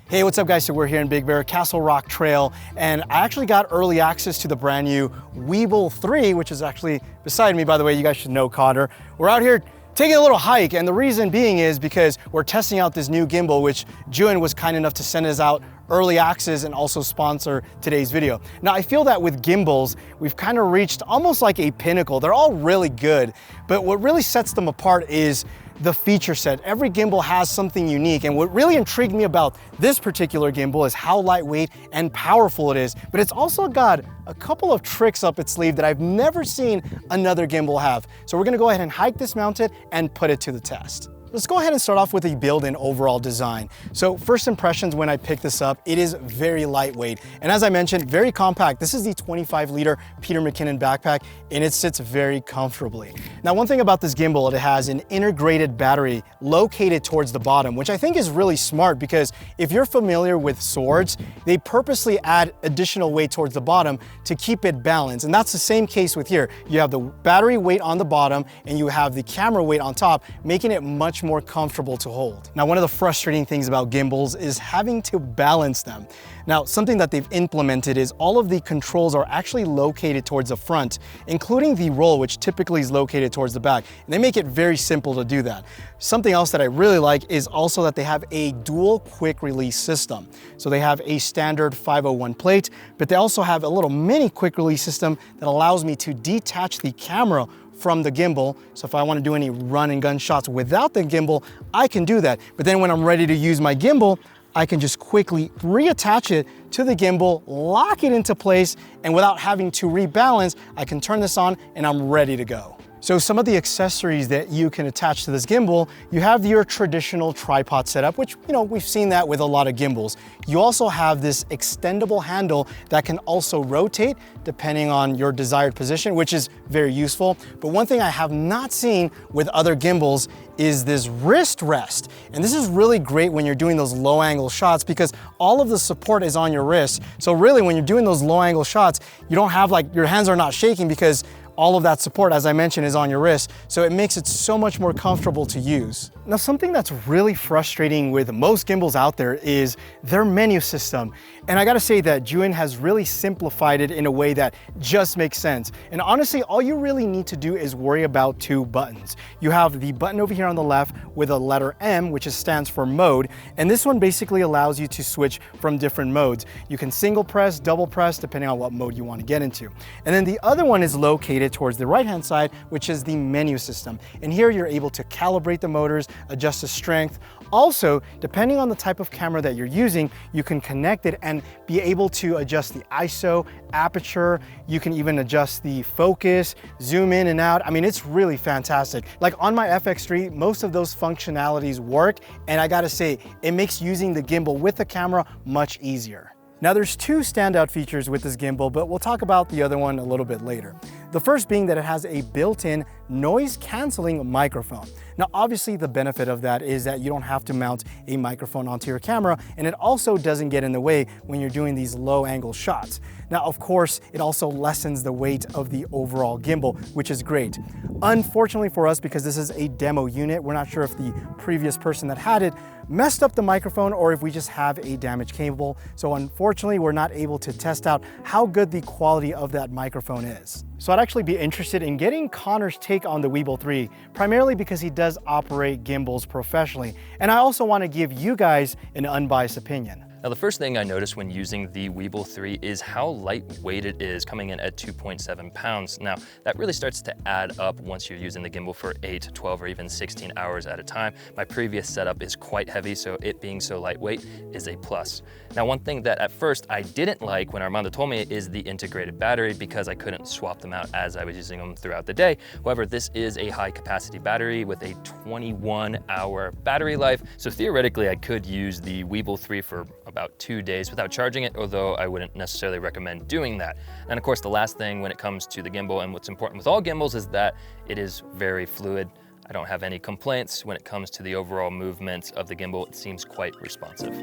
Hey, what's up guys? So we're here in Big Bear, Castle Rock Trail, and I actually got early access to the brand new Gimbal 3, which is actually beside me, by the way. You guys should know Connor. We're out here taking a little hike, and the reason being is because we're testing out this new gimbal, which Zhiyun was kind enough to send us out early access and also sponsor today's video. Now, I feel that with gimbals, we've kind of reached almost like a pinnacle. They're all really good, but what really sets them apart is the feature set. Every gimbal has something unique, and what really intrigued me about this particular gimbal is how lightweight and powerful it is, but it's also got a couple of tricks up its sleeve that I've never seen another gimbal have. So we're gonna go ahead and hike dismount it and put it to the test. Let's go ahead and start off with the build and overall design. So first impressions when I picked this up, it is very lightweight. And as I mentioned, very compact. This is the 25-liter Peter McKinnon backpack, and it sits very comfortably. Now, one thing about this gimbal, it has an integrated battery located towards the bottom, which I think is really smart because if you're familiar with swords, they purposely add additional weight towards the bottom to keep it balanced. And that's the same case with here. You have the battery weight on the bottom and you have the camera weight on top, making it much more comfortable to hold. Now, one of the frustrating things about gimbals is having to balance them. Now, something that they've implemented is all of the controls are actually located towards the front, including the roll, which typically is located towards the back. And they make it very simple to do that. Something else that I really like is also that they have a dual quick release system. So they have a standard 501 plate, but they also have a little mini quick release system that allows me to detach the camera from the gimbal. So if I want to do any run and gun shots without the gimbal, I can do that. But then when I'm ready to use my gimbal, I can just quickly reattach it to the gimbal, lock it into place, and without having to rebalance, I can turn this on and I'm ready to go. So some of the accessories that you can attach to this gimbal, you have your traditional tripod setup, which, we've seen that with a lot of gimbals. You also have this extendable handle that can also rotate depending on your desired position, which is very useful. But one thing I have not seen with other gimbals is this wrist rest. And this is really great when you're doing those low angle shots because all of the support is on your wrist. So really when you're doing those low angle shots, you don't have your hands are not shaking because all of that support, as I mentioned, is on your wrist, so it makes it so much more comfortable to use. Now, something that's really frustrating with most gimbals out there is their menu system. And I gotta say that Zhiyun has really simplified it in a way that just makes sense. And honestly, all you really need to do is worry about two buttons. You have the button over here on the left with a letter M, which stands for mode. And this one basically allows you to switch from different modes. You can single press, double press, depending on what mode you want to get into. And then the other one is located towards the right-hand side, which is the menu system. And here you're able to calibrate the motors, adjust the strength. Also, depending on the type of camera that you're using, you can connect it and be able to adjust the ISO, aperture. You can even adjust the focus, zoom in and out. I mean, it's really fantastic. Like on my FX3, most of those functionalities work. And I gotta say, it makes using the gimbal with the camera much easier. Now there's two standout features with this gimbal, but we'll talk about the other one a little bit later. The first being that it has a built-in noise canceling microphone. Now obviously the benefit of that is that you don't have to mount a microphone onto your camera, and it also doesn't get in the way when you're doing these low angle shots. Now of course, it also lessens the weight of the overall gimbal, which is great. Unfortunately for us, because this is a demo unit, we're not sure if the previous person that had it messed up the microphone or if we just have a damaged cable. So unfortunately, we're not able to test out how good the quality of that microphone is. So I'd actually be interested in getting Connor's take on the Gimbal 3, primarily because he does operate gimbals professionally. And I also want to give you guys an unbiased opinion. Now, the first thing I noticed when using the Gimbal 3 is how lightweight it is, coming in at 2.7 pounds. Now, that really starts to add up once you're using the gimbal for 8, 12, or even 16 hours at a time. My previous setup is quite heavy, so it being so lightweight is a plus. Now, one thing that at first I didn't like when Armando told me is the integrated battery because I couldn't swap them out as I was using them throughout the day. However, this is a high capacity battery with a 21-hour battery life. So theoretically, I could use the Gimbal 3 for about 2 days without charging it, although I wouldn't necessarily recommend doing that. And of course, the last thing when it comes to the gimbal and what's important with all gimbals is that it is very fluid. I don't have any complaints when it comes to the overall movement of the gimbal. It seems quite responsive.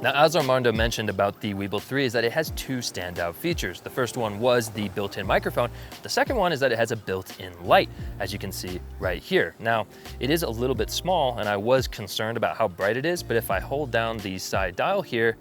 Now, as Armando mentioned about the Weebill 3 is that it has two standout features. The first one was the built-in microphone. The second one is that it has a built-in light, as you can see right here. Now, it is a little bit small and I was concerned about how bright it is, but if I hold down the side dial here,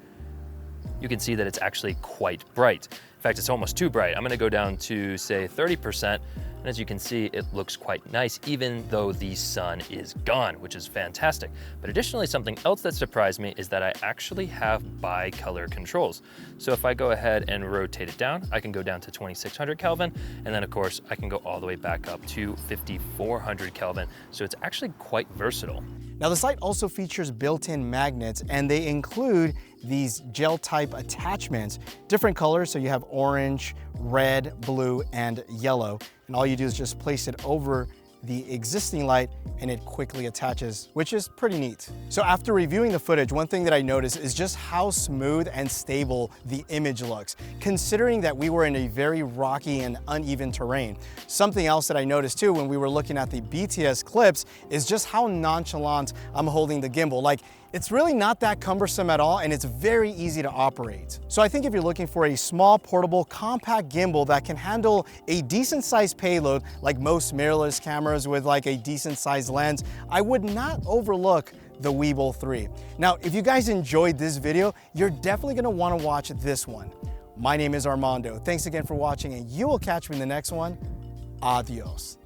you can see that it's actually quite bright. In fact, it's almost too bright. I'm gonna go down to say 30%, and as you can see, it looks quite nice, even though the sun is gone, which is fantastic. But additionally, something else that surprised me is that I actually have bi-color controls. So if I go ahead and rotate it down, I can go down to 2600 Kelvin, and then of course, I can go all the way back up to 5400 Kelvin. So it's actually quite versatile. Now the site also features built-in magnets, and they include these gel type attachments, different colors. So you have orange, red, blue, and yellow. And all you do is just place it over the existing light and it quickly attaches, which is pretty neat. So after reviewing the footage, one thing that I noticed is just how smooth and stable the image looks, considering that we were in a very rocky and uneven terrain. Something else that I noticed too when we were looking at the BTS clips is just how nonchalant I'm holding the gimbal. Like, it's really not that cumbersome at all, and it's very easy to operate. So I think if you're looking for a small, portable, compact gimbal that can handle a decent sized payload, like most mirrorless cameras with like a decent sized lens, I would not overlook the Weebill 3. Now, if you guys enjoyed this video, you're definitely gonna wanna watch this one. My name is Armando. Thanks again for watching, and you will catch me in the next one. Adios.